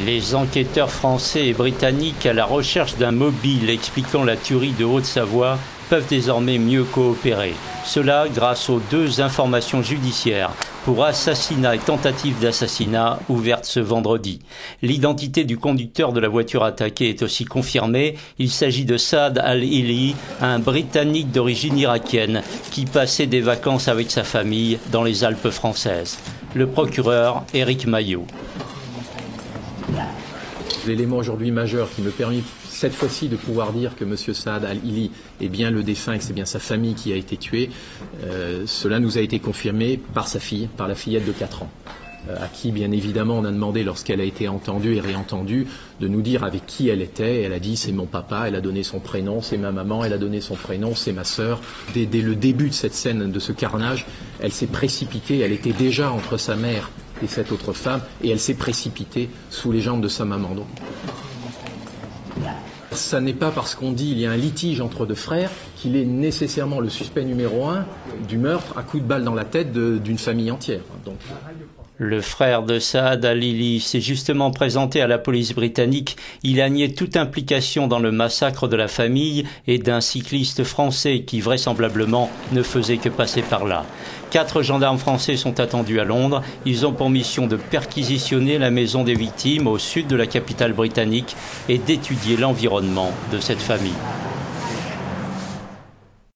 Les enquêteurs français et britanniques à la recherche d'un mobile expliquant la tuerie de Haute-Savoie peuvent désormais mieux coopérer. Cela grâce aux 2 informations judiciaires pour assassinat et tentative d'assassinat ouvertes ce vendredi. L'identité du conducteur de la voiture attaquée est aussi confirmée. Il s'agit de Saad Al-Hili, un Britannique d'origine irakienne qui passait des vacances avec sa famille dans les Alpes françaises. Le procureur Éric Maillot. L'élément aujourd'hui majeur qui me permet cette fois-ci de pouvoir dire que M. Saad Al-Hili est bien le défunt et que c'est bien sa famille qui a été tuée, cela nous a été confirmé par sa fille, par la fillette de 4 ans, à qui bien évidemment on a demandé lorsqu'elle a été entendue et réentendue de nous dire avec qui elle était. Elle a dit c'est mon papa, elle a donné son prénom, c'est ma maman, elle a donné son prénom, c'est ma sœur. Dès le début de cette scène, de ce carnage, elle s'est précipitée, elle était déjà entre sa mère et cette autre femme, et elle s'est précipitée sous les jambes de sa maman. Donc, ça n'est pas parce qu'on dit il y a un litige entre 2 frères qu'il est nécessairement le suspect numéro 1 du meurtre à coups de balle dans la tête d'une famille entière. Donc, le frère de Saad Al-Hili s'est justement présenté à la police britannique. Il a nié toute implication dans le massacre de la famille et d'un cycliste français qui vraisemblablement ne faisait que passer par là. 4 gendarmes français sont attendus à Londres. Ils ont pour mission de perquisitionner la maison des victimes au sud de la capitale britannique et d'étudier l'environnement de cette famille.